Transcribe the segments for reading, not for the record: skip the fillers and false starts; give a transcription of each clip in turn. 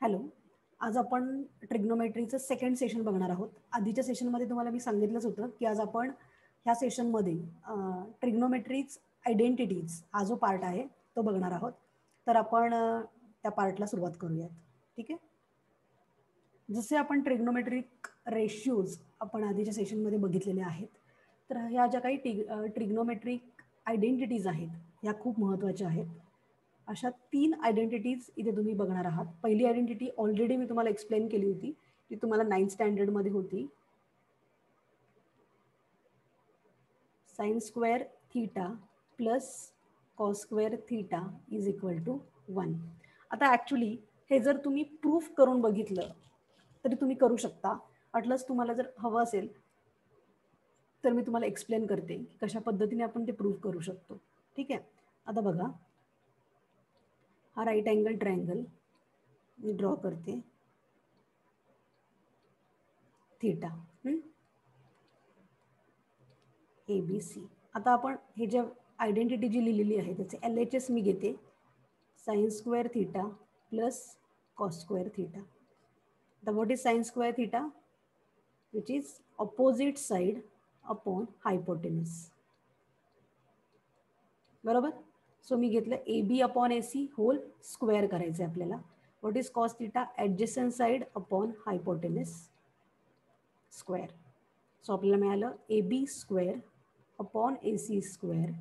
Hello, आज आपण ट्रिग्नोमेट्रीचं second session बघणार आहोत. आधीच्या सेशनमध्ये तुम्हाला मी सांगितलंच होतं की आज आपण ह्या सेशनमध्ये ट्रिग्नोमेट्रीज आयडेंटिटीज हा जो पार्ट आहे तो बघणार आहोत. तर आपण त्या पार्टला सुरुवात करूयात. ठीक आहे. जसे आपण ट्रिग्नोमेट्रिक रेशियोज आपण आधीच्या सेशनमध्ये बघितलेले आहेत, तर ह्या ज्या काही ट्रिग्नोमेट्रिक आयडेंटिटीज आहेत ह्या खूप महत्त्वाच्या आहेत. अशा 3 आयडेंटिटीज इथे तुम्ही बघणार आहात. पहिली आयडेंटिटी ऑलरेडी मी तुम्हाला एक्सप्लेन केली होती, ती तुम्हाला 9th स्टँडर्डमध्ये होती. Sine square theta plus cos square theta is equal to 1. आता ॲक्च्युली हे जर तुम्ही प्रूफ करून बघितलं तरी तुम्ही करू शकता. वाटलंच तुम्हाला जर हवं असेल तर मी तुम्हाला एक्सप्लेन करते की कशा पद्धतीने आपण ते प्रूफ करू शकतो. ठीक आहे. आता बघा, हा राईट अँगल ट्रायंगल मी ड्रॉ करते थीटा ABC. आता आपण हे जे आयडेंटिटी जी लिहिलेली आहे त्याचे LHS मी घेते, sine square theta plus cos square theta. The what is sine square theta? Which is opposite side upon hypotenuse. बरोबर. सो मी घेतलं AB upon AC whole square करायचं आहे आपल्याला. What is cos theta? Adjacent side upon hypotenuse square. So आपल्याला मिळालं AB square upon AC square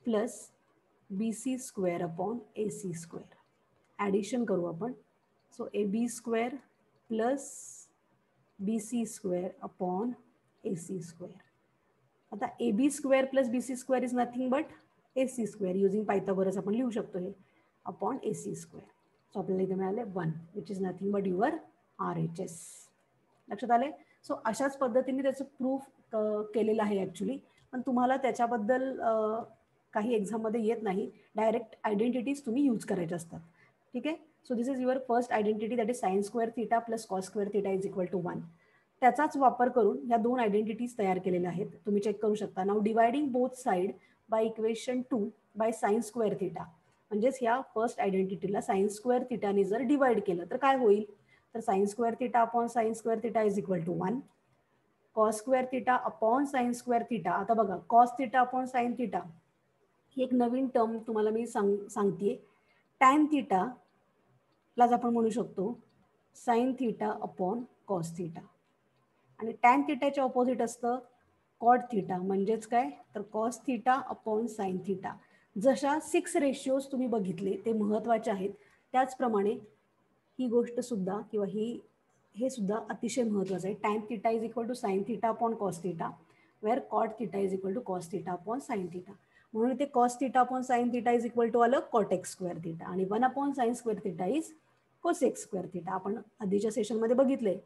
plus BC square upon AC square. Addition करू आपण. So AB square plus BC square upon AC square. आता AB square plus BC square is nothing but AC square. Using Pythagoras आपण लिहू शकतो हे upon AC square. So आपल्याला इथे मिळाले 1 which is nothing but your RHS. लक्षात आले? सो अशाच पद्धतीने त्याचं प्रूफ केलेलं आहे ॲक्च्युली, पण तुम्हाला त्याच्याबद्दल काही एक्झाममध्ये येत नाही. डायरेक्ट आयडेंटिटीज तुम्ही यूज करायचे असतात. ठीक आहे. So this is your first identity, that is sine square theta plus cos square theta is equal to 1. त्याचाच वापर करून ह्या 2 आयडेंटिटीज तयार केलेल्या आहेत. तुम्ही चेक करू शकता. Now dividing both side by equation 2 by sine square theta. म्हणजेच ह्या फर्स्ट आयडेंटिटीला साइन स्क्वेअर थीटाने जर डिवाइड केलं तर काय होईल? तर sine square theta upon sine square theta is equal to 1. Cos square theta upon sine square theta. आता बघा, cos theta upon sine theta ही एक नवीन टर्म तुम्हाला मी सांगते. टॅन थीटालाच आपण म्हणू शकतो sign theta upon cos theta. आणि टॅन थीटाच्या ऑपोजिट असतं कॉट थीटा. म्हणजेच काय? तर cos theta upon sine theta. जशा 6 रेशियोज तुम्ही बघितले ते महत्त्वाचे आहेत, त्याचप्रमाणे ही गोष्ट सुद्धा किंवा हे सुद्धा अतिशय महत्त्वाचं आहे. Tan theta is equal to sine theta upon cos theta, where cot theta is equal to cos theta upon sine theta. म्हणून ते cos theta upon sine theta is equal to आलं कॉट एक्स स्क्वेअर थीटा आणि 1 upon sine square theta is cosec square theta. आपण आधीच्या सेशनमध्ये बघितले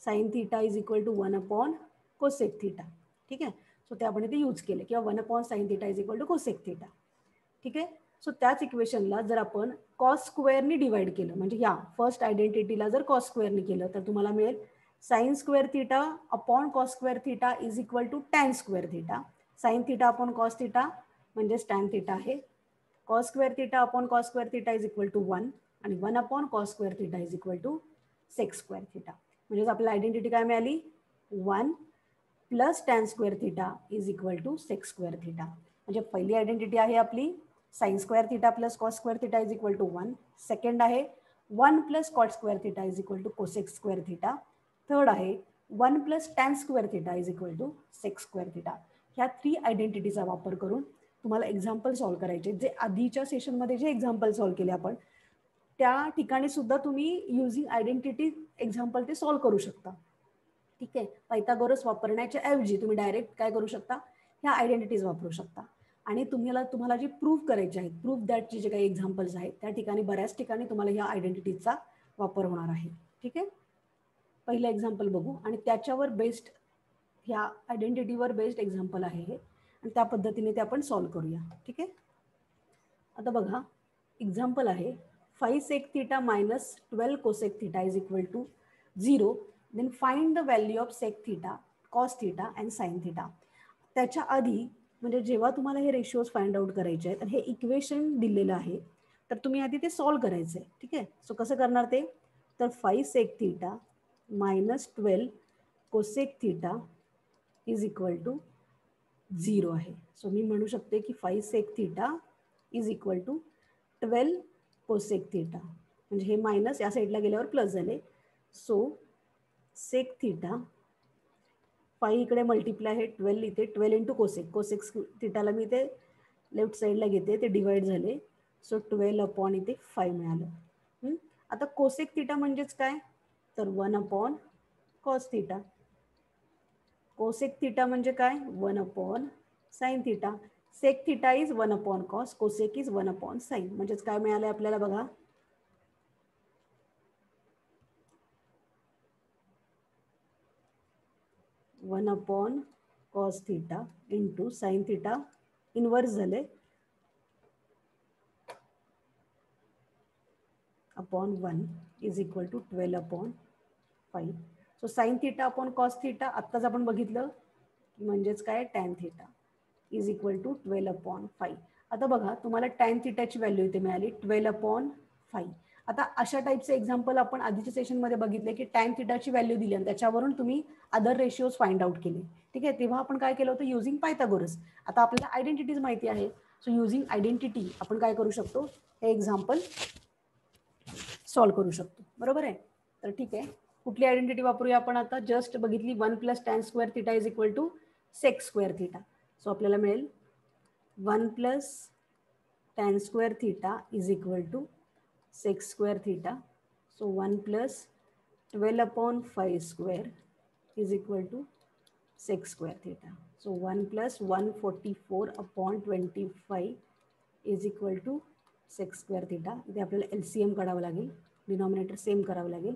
sine theta is equal to 1 upon cosec theta. ठीक आहे. सो ते आपण इथे यूज केले किंवा 1 upon sine theta is equal to cosec theta. ठीक आहे. सो त्याच इक्वेशनला जर आपण कॉस स्क्वेअरनी डिवाइड केलं, म्हणजे या फर्स्ट आयडेंटिटीला जर कॉस स्क्वेअरनी केलं तर तुम्हाला मिळेल sine square theta upon cos square theta is equal to tan square theta. Sine theta upon cos theta म्हणजेच टॅन थीटा आहे. Cos square theta upon cos square theta is equal to 1 आणि 1 upon cos square theta is equal to sec square theta. म्हणजेच आपल्याला identity काय मिळाली? 1 plus tan square theta is equal to sec square theta. म्हणजे पहिली identity आहे आपली sign square theta plus cos square theta is equal to 1. Second आहे 1 plus cot square theta is equal to cosec square theta. Third आहे 1 plus tan square theta is equal to sec square theta. ह्या 3 आयडेंटिटीचा वापर करून तुम्हाला example solve करायचे. जे आधीच्या सेशनमध्ये जे एक्झाम्पल सॉल्व्ह केले आपण त्या ठिकाणी सुद्धा तुम्ही युजिंग आयडेंटिटी एक्झाम्पल ते सॉल्व्ह करू शकता. ठीक आहे. पायथागोरस वापरण्याच्या ऐवजी तुम्ही डायरेक्ट काय करू शकता? ह्या आयडेंटिटीज वापरू शकता. आणि तुम्हाला जी प्रूफ करायची आहेत, प्रूफ दॅटचे जे काही एक्झाम्पल्स आहेत त्या ठिकाणी बऱ्याच ठिकाणी तुम्हाला ह्या आयडेंटिटीजचा वापर होणार आहे. ठीक आहे. पहिलं एक्झाम्पल बघू आणि त्याच्यावर बेस्ड ह्या आयडेंटिटीवर बेस्ड एक्झाम्पल आहे हे आणि त्या पद्धतीने ते आपण सॉल्व्ह करूया. ठीक आहे. आता बघा, एक्झाम्पल आहे 5 sec theta minus 12 cosec theta is equal to 0. Then find the value of sec theta, cos theta and sine theta. त्याच्या आधी म्हणजे जेव्हा तुम्हाला हे रेशिओज फाइंड आउट करायचे आहेत आणि हे इक्वेशन दिलेलं आहे तर तुम्ही आधी ते सॉल्व्ह करायचं आहे. ठीक आहे. सो कसं करणार ते? तर 5 sec theta minus 12 cosec theta is equal to 0 आहे. सो मी म्हणू शकते की 5 sec theta is equal to 12 cosec theta, म्हणजे हे मायनस या साईडला गेल्यावर प्लस झाले. सो सेक थिटा 5 इकडे मल्टिप्लाय आहे, 12 इथे, 12 इंटू कोसेक, कोसेक थिटाला मी इथे लेफ्ट साईडला घेते, ते डिवाइड झाले. सो 12 अपॉन इथे 5 मिळालं. आता कोसेक थिटा म्हणजेच काय, तर 1 upon cos theta. Cosec theta म्हणजे काय, 1 upon sine theta. Sec theta is 1 upon cos, cosec is 1 upon sine. म्हणजेच काय मिळालं आपल्याला बघा, 1 upon cos theta into sine theta inverse झाले upon 1 is equal to 12 upon 5. So sine theta upon cos theta आत्ताच आपण बघितलं, म्हणजेच काय, tan theta is equal to 12 upon 5. आता बघा तुम्हाला टॅन थिटाची व्हॅल्यू इथे मिळाली 12 अपॉन 5. आता अशा टाईपचे एक्झाम्पल आपण आधीच्या सेशनमध्ये बघितले की टॅन थिटाची व्हॅल्यू दिली आणि त्याच्यावरून तुम्ही अदर रेशिओज फाइंड आउट केले. ठीक आहे, तेव्हा आपण काय केलं होतं, युझिंग पायथागोरस. आता आपल्याला आयडेंटिटीज माहिती आहे. सो युझिंग आयडेंटिटी आपण काय करू शकतो, हे एक्झाम्पल सॉल्व करू शकतो. बरोबर आहे. तर ठीक आहे, कुठली आयडेंटिटी वापरूया आपण आता, जस्ट बघितली 1 plus tan square theta is equal to sec square theta. So आपल्याला मिळेल 1 plus tan square theta is equal to sec square theta. So 1 plus 12 upon 5 square is equal to sec square theta. So 1 plus 144 upon 25 is equal to sec square theta. इथे आपल्याला LCM काढावं लागेल, denominator same करावं लागेल.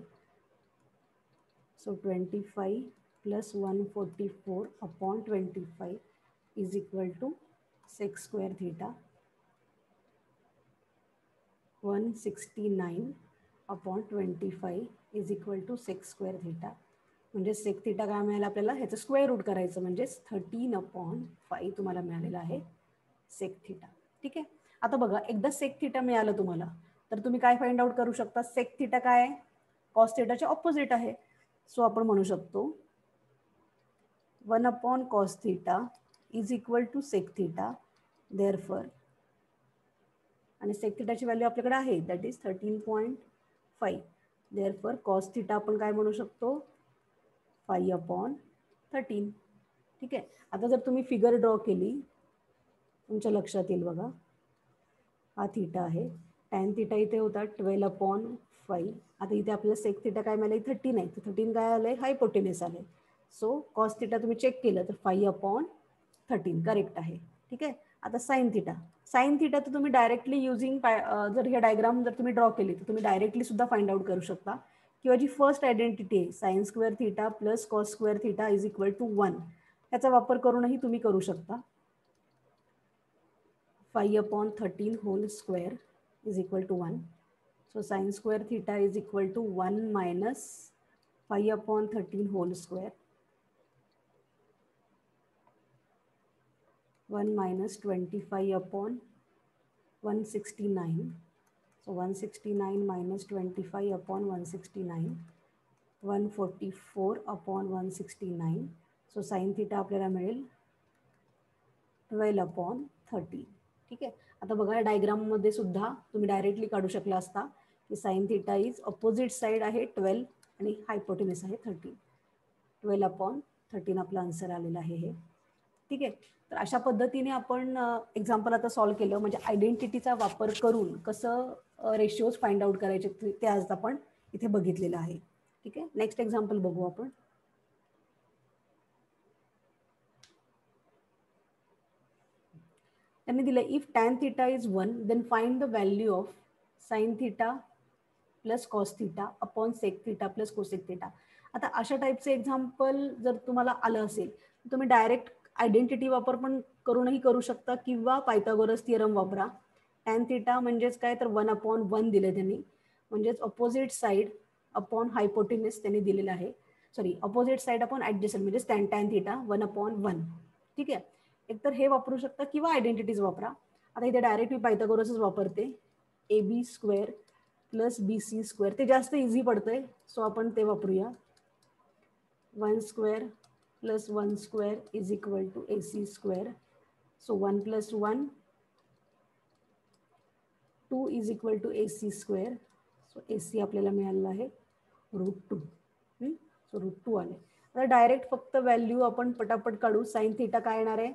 So 25 plus 144 upon 25 is equal to sec square theta 169 upon 25 is equal to sec square theta. म्हणजे sec theta काय मिळालं आपल्याला, ह्याचं स्क्वेअर रूट करायचं, म्हणजेच 13 अपॉन 5 तुम्हाला मिळालेलं आहे सेक थिटा. ठीक आहे, आता बघा एकदा सेक थिटा मिळालं तुम्हाला, तर तुम्ही काय फाइंड आउट करू शकता, सेक थिटा काय आहे, कॉस थिटाचे ऑपोजिट आहे. सो आपण म्हणू शकतो 1 upon cos theta is equal to sec theta. Therefore, आणि सेक थिटाची व्हॅल्यू आपल्याकडे आहे, that is 13.5. Therefore cos theta आपण काय म्हणू शकतो, 5 अपॉन 13. ठीक आहे, आता जर तुम्ही फिगर ड्रॉ केली, तुमच्या लक्षात येईल बघा, हा थिटा आहे, टॅन थिटा इथे होता 12 अपॉन 5. आता इथे आपल्याला सेक थिटा काय मिळालं, 13 आहे, तर 13 काय आलं आहे, हायपोटेनस आलं आहे. सो कॉस थिटा तुम्ही चेक केलं तर 5 अपॉन 13 करेक्ट आहे. ठीक आहे, आता साइन थिटा, साइन थिटा तर तुम्ही डायरेक्टली युझिंग जर हे डायग्राम जर तुम्ही ड्रॉ केली तर तुम्ही डायरेक्टली सुद्धा फाइंड आउट करू शकता, किंवा जी फर्स्ट आयडेंटिटी आहे sine square theta plus cos square theta is equal to 1, याचा वापर करूनही तुम्ही करू शकता. 5 upon 13 whole square is equal to 1. So sin square theta is equal to 1 minus 5 upon 13 whole square. 1 minus 25 upon 169. So 169 minus 25 upon 169. 144 upon 169. So sin theta आपल्याला मिळेल 12 upon 30. ठीक आहे, आता बघा डायग्राममध्ये सुद्धा तुम्ही डायरेक्टली काढू शकला असता की sine theta is opposite side आहे 12 आणि हायपोटेनस आहे 13. 12 अपॉन 13 आपलं आन्सर आलेलं आहे हे. ठीक आहे, तर अशा पद्धतीने आपण एक्झाम्पल आता सॉल्व्ह केलं, म्हणजे आयडेंटिटीचा वापर करून कसं रेशिओज फाइंड आउट करायचे ते आज आपण इथे बघितलेलं आहे. ठीक आहे, नेक्स्ट एक्झाम्पल बघू आपण. त्यांनी दिलं if tan theta is 1 then find the value of sine theta plus cos theta upon sec theta plus cosec theta. आता अशा टाईपचे एक्झाम्पल जर तुम्हाला आलं असेल तर तुम्ही डायरेक्ट आयडेंटिटी वापर पण करूनही करू शकता, किंवा पायथागोरस थिअरम वापरा. टॅन थिटा म्हणजेच काय, तर 1 अपॉन 1 दिले त्यांनी, म्हणजेच अपोजिट साईड अपॉन हायपोटेनस त्यांनी दिलेलं आहे. Sorry, opposite side upon adjacent म्हणजेच टॅन थिटा 1 अपॉन 1. ठीक आहे, एकतर हे वापरू शकता किंवा आयडेंटिटीज वापरा. आता इथे डायरेक्ट मी पायथागोरसच वापरते. AB square plus B C square, ते जास्त इझी पडतंय सो आपण ते वापरूया. 1 square plus 1 square is equal to A C square. So 1 plus 1 2 is equal to A C square. So A C आपल्याला मिळालेलं आहे √2. सो √2 आले. आता डायरेक्ट फक्त व्हॅल्यू आपण पटापट काढू. साइन थिटा काय येणार आहे,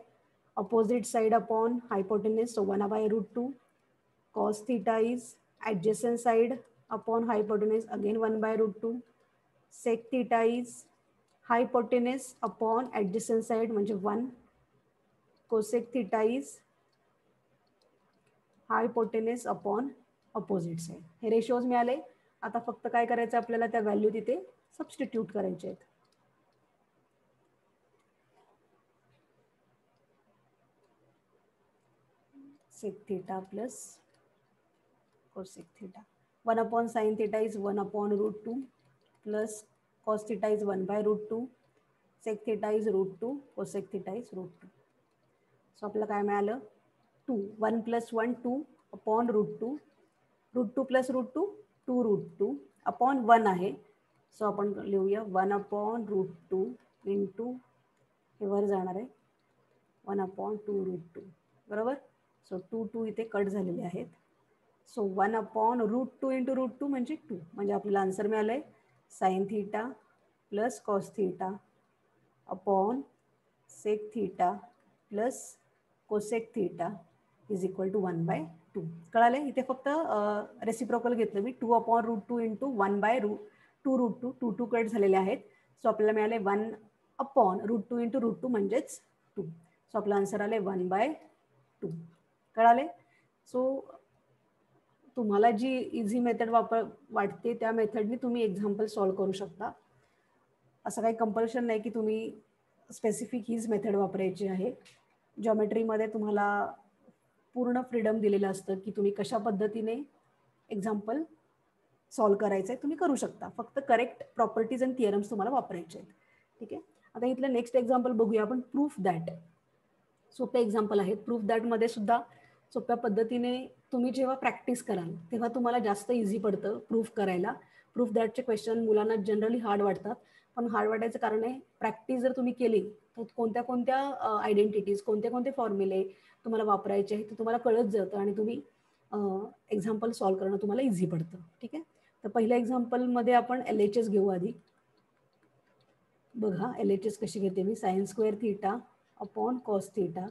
opposite side upon hypotenuse. So 1/√2. Cos theta is adjacent side upon hypotenuse, again 1/√2. Sec theta is hypotenuse upon adjacent side म्हणजे 1. Cosec theta is hypotenuse upon opposite side. हे ratios मिळाले. आता फक्त काय करायचं आपल्याला, त्या व्हॅल्यू तिथे सबस्टिट्यूट करायचे आहेत. Sec theta plus cosec theta. 1/sin theta is 1/√2 plus cos theta is 1/√2. Sec theta is √2. Cosec theta is √2. So आपल्याला काय मिळालं, 2. 1 + 1 2 अपॉन √2. √2 + √2 2√2 अपॉन 1 आहे. सो आपण लिहूया 1/√2 इंटू, हे वर जाणार आहे 1/2√2. बरोबर. सो 2 इथे कट झालेले आहेत. सो 1/√2 इंटू √2 म्हणजे 2. म्हणजे आपल्याला आन्सर मिळालं आहे sine theta plus cos theta upon sec theta plus cosec theta is equal to 1/2. कळाले. इथे फक्त रेसिप्रोकल घेतलं मी. 2/√2 इंटू 1/2√2. 2 कट झालेले आहेत. सो आपल्याला मिळाले 1/√2 इंटू √2 म्हणजेच 2. सो आपलं आन्सर आले 1/2. कळाले. सो तुम्हाला जी इझी मेथड वाटते त्या मेथडनी तुम्ही एक्झाम्पल सॉल्व करू शकता. असं काही कंपल्शन नाही की तुम्ही स्पेसिफिक हीच मेथड वापरायची आहे. जॉमेट्रीमध्ये तुम्हाला पूर्ण फ्रीडम दिलेलं असतं की तुम्ही कशा पद्धतीने एक्झाम्पल सॉल्व करायचं आहे तुम्ही करू शकता. फक्त करेक्ट प्रॉपर्टीज अँड थिअरम्स तुम्हाला वापरायचे आहेत. ठीक आहे. आता इथलं नेक्स्ट एक्झाम्पल बघूया आपण. Proof that. सोपे एक्झाम्पल आहेत. प्रूफ दॅटमध्ये सुद्धा सोप्या पद्धतीने तुम्ही जेव्हा प्रॅक्टिस कराल तेव्हा तुम्हाला जास्त इझी पडतं प्रूफ करायला. प्रूफ दॅटचे क्वेश्चन मुलांना जनरली हार्ड वाटतात. पण हार्ड वाटायचं कारण आहे, प्रॅक्टिस जर तुम्ही केली तर कोणत्या कोणत्या आयडेंटिटीज, कोणते कोणते फॉर्म्युले तुम्हाला वापरायचे आहे ते तुम्हाला कळत जातं आणि तुम्ही एक्झाम्पल सॉल्व करणं तुम्हाला इझी पडतं. ठीक आहे. तर पहिल्या एक्झाम्पलमध्ये आपण LHS घेऊ आधी. बघा LHS कशी घेते मी. Sine square theta upon cos theta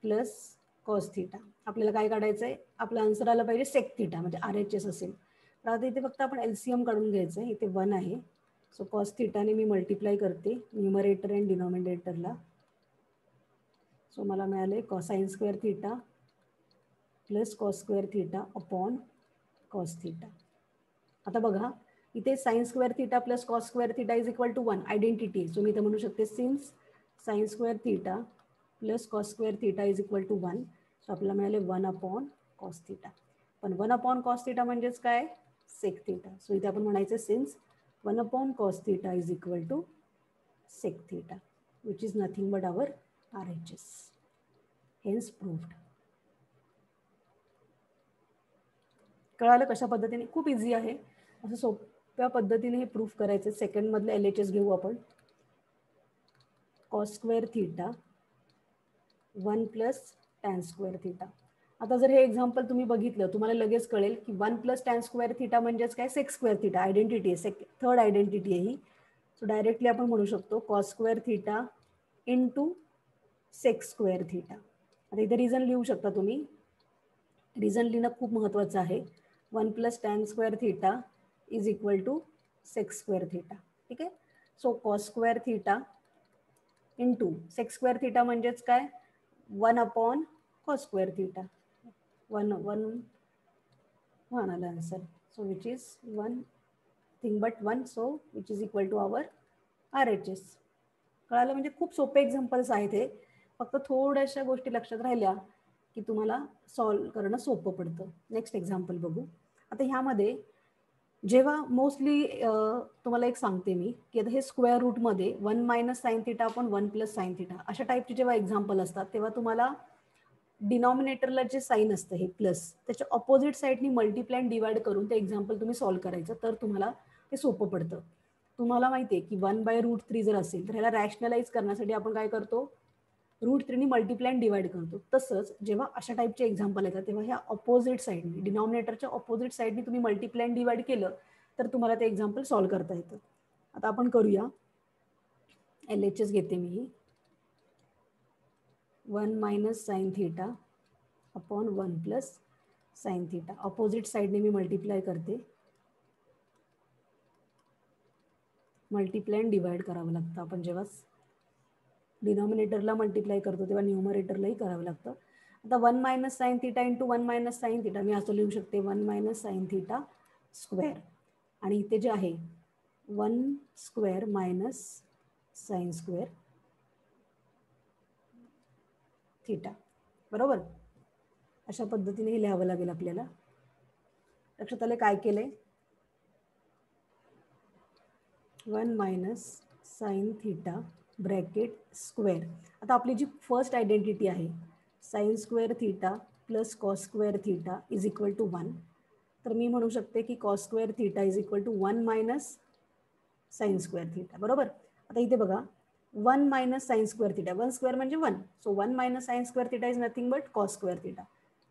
plus cos theta. आपल्याला काय काढायचं आहे, आपलं आन्सर आलं पाहिजे सेक थिटा म्हणजे RHS असेल. तर आता इथे फक्त आपण LCM काढून घ्यायचं आहे. इथे 1 आहे. सो कॉस थिटाने मी मल्टिप्लाय करते न्यूमरेटर अँड डिनॉमिनेटरला. सो मला मिळाले sine square theta plus cos square theta upon cos theta. आता बघा इथे sine square theta plus cos square theta is equal to 1 identity. So मी इथे म्हणू शकते since sine square theta plus cos square theta is equal to 1. So आपल्याला मिळाले 1/cos theta. पण 1/cos थिटा म्हणजेच काय, सेक थिटा. सो इथे आपण म्हणायचं since 1/cos theta is equal to sec theta which is nothing but our RHS. Hence proved. कळालं कशा पद्धतीने. खूप इझी आहे. असं सोप्या पद्धतीने हे प्रूफ करायचं. सेकंड मधलं LHS घेऊ आपण. Cos square theta 1 + tan square theta. आता जर हे एक्झाम्पल तुम्ही बघितलं तुम्हाला लगेच कळेल की 1 + tan स्क्वेअर थिटा म्हणजेच काय, सेक स्क्वेअर थिटा. आयडेंटिटी आहे, थर्ड आयडेंटिटी आहे ही. सो डायरेक्टली आपण म्हणू शकतो cos square theta into sec square theta. आता इथे रिझन लिहू शकता तुम्ही. रिझन लिहिणं खूप महत्त्वाचं आहे. 1 + tan square theta is equal to sec square theta. ठीक आहे. So cos square theta into sec square theta म्हणजेच काय, 1/cos स्क्वेअर थिटा. 1 आला answer. So which is 1 thing but 1. So which is equal to our RHS. कळालं. म्हणजे खूप सोपे examples आहेत हे. फक्त थोड्याशा गोष्टी लक्षात राहिल्या की तुम्हाला सॉल्व करणं सोपं पडतं. नेक्स्ट एक्झाम्पल बघू. आता ह्यामध्ये जेव्हा मोस्टली तुम्हाला एक सांगते मी की आता हे स्क्वेअर रूटमध्ये 1 - sin theta upon 1 + sin theta अशा टाईपचे जेव्हा एक्झाम्पल असतात तेव्हा तुम्हाला डिनॉमिनेटरला जे साईन असतं हे प्लस, त्याच्या ऑपोजिट साईडनी मल्टिप्लाय अँड डिवाइड करून ते एक्झाम्पल तुम्ही सॉल्व्ह करायचं, तर तुम्हाला ते सोपं पडतं. तुम्हाला माहिती आहे की 1/√3 जर असेल तर ह्याला रॅशनलाइज करण्यासाठी आपण काय करतो, √3 मल्टिप्लाय अँड डिवाइड करतो. तसंच जेव्हा अशा टाईपचे एक्झाम्पल येतात तेव्हा ह्या ऑपोजिट साईडनी, डिनॉमिनेटरच्या ऑपोजिट साईडनी तुम्ही मल्टिप्लाय अँड डिवाइड केलं तर तुम्हाला ते एक्झाम्पल सॉल्व्ह करता येतं. आता आपण करूया. LHS घेते मी. 1 - sin θ अपॉन 1 + sin θ. ऑपोजिट साईडने मी मल्टिप्लाय करते. मल्टिप्लाय अँड डिवाइड करावं लागतं. आपण जेव्हा डिनॉमिनेटरला मल्टिप्लाय करतो तेव्हा न्यूमरेटरलाही करावं लागतं. आता 1 - sin θ इंटू 1 - sin θ मी असं लिहू शकते 1 - sin θ स्क्वेअर. आणि इथे जे आहे 1 स्क्वेअर मायनस साइन स्क्वेअर θ. बरोबर. अशा पद्धतीने हे लिहावं लागेल आपल्याला. लक्षात आलं काय केलंय? 1 - sin θ ब्रॅकेट स्क्वेअर. आता आपली जी फर्स्ट आयडेंटिटी आहे sine square θ plus cos square θ is equal to 1. तर मी म्हणू शकते की cos square θ is equal to 1 - sine square θ. बरोबर. आता इथे बघा 1 - साइन स्क्वेअर θ, 1 स्क्वेअर म्हणजे 1. So 1 - sine square θ is nothing but cos square θ.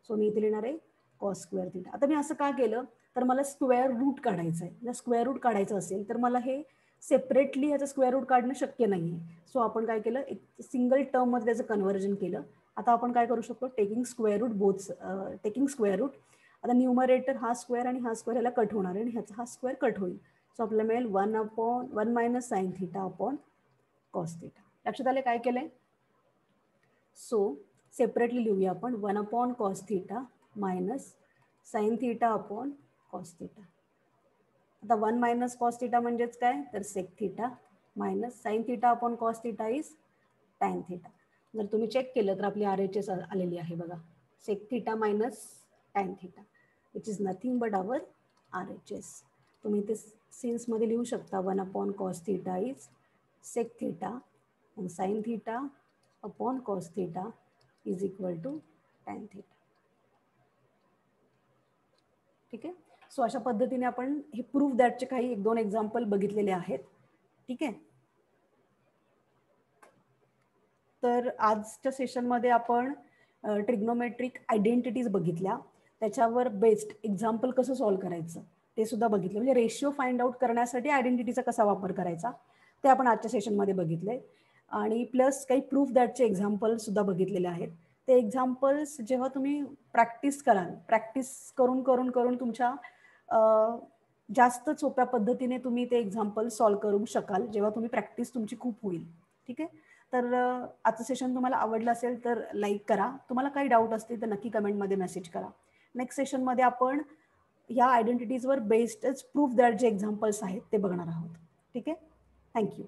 So मी इथे लिहिणार आहे कॉस स्क्वेअर θ. आता मी असं का केलं तर मला स्क्वेअर रूट काढायचं आहे. जर स्क्वेअर रूट काढायचं असेल तर मला हे सेपरेटली ह्याचं स्क्वेअर रूट काढणं शक्य नाही आहे. सो आपण काय केलं, एक सिंगल टर्ममध्ये त्याचं कन्व्हर्जन केलं. आता आपण काय करू शकतो, taking square root taking square root. आता न्यूमरेटर हा स्क्वेअर आणि हा स्क्वेअर ह्याला कट होणार आहे आणि ह्याचा हा स्क्वेअर कट होईल. सो आपल्याला मिळेल 1 - sin θ अपॉन कॉस θ. लक्षात आले काय केलंय? सो सेपरेटली लिहूया आपण 1 cos θ minus sin θ upon cos θ. आता 1 - cos θ म्हणजेच काय तर sec θ minus sin θ upon cos θ is tan θ. जर तुम्ही चेक केलं तर आपली RHS आलेली आहे बघा, sec θ minus tan θ which is nothing but our RHS. तुम्ही ते सिन्समध्ये लिहू शकता 1 cos θ is sec θ and sin θ upon cos θ is equal to tan θ. ठीक आहे. सो अशा पद्धतीने आपण हे प्रूफ दॅटचे काही 1-2 एक्झाम्पल बघितलेले आहेत. ठीक आहे. तर आजच्या सेशनमध्ये आपण ट्रिग्नोमेट्रिक आयडेंटिटीज बघितल्या, त्याच्यावर बेस्ड एक्झाम्पल कसं सॉल्व्ह करायचं ते सुद्धा बघितलं. म्हणजे रेशिओ फाइंड आउट करण्यासाठी आयडेंटिटीचा कसा वापर करायचा ते आपण आजच्या सेशनमध्ये बघितले. आणि प्लस काही प्रूफ दॅटचे एक्झाम्पल सुद्धा बघितलेले आहेत. ते एक्झाम्पल्स जेव्हा तुम्ही प्रॅक्टिस कराल, प्रॅक्टिस करून करून करून तुमच्या जास्त सोप्या पद्धतीने तुम्ही ते एक्झाम्पल सॉल्व्ह करू शकाल जेव्हा तुम्ही प्रॅक्टिस तुमची खूप होईल. ठीक आहे. तर आजचं सेशन तुम्हाला आवडलं असेल तर लाईक करा. तुम्हाला काही डाऊट असतील तर नक्की कमेंटमध्ये मेसेज करा. नेक्स्ट सेशनमध्ये आपण ह्या आयडेंटिटीजवर बेस्डच प्रूफ दॅट जे एक्झाम्पल्स आहेत ते बघणार आहोत. ठीक आहे. थँक्यू.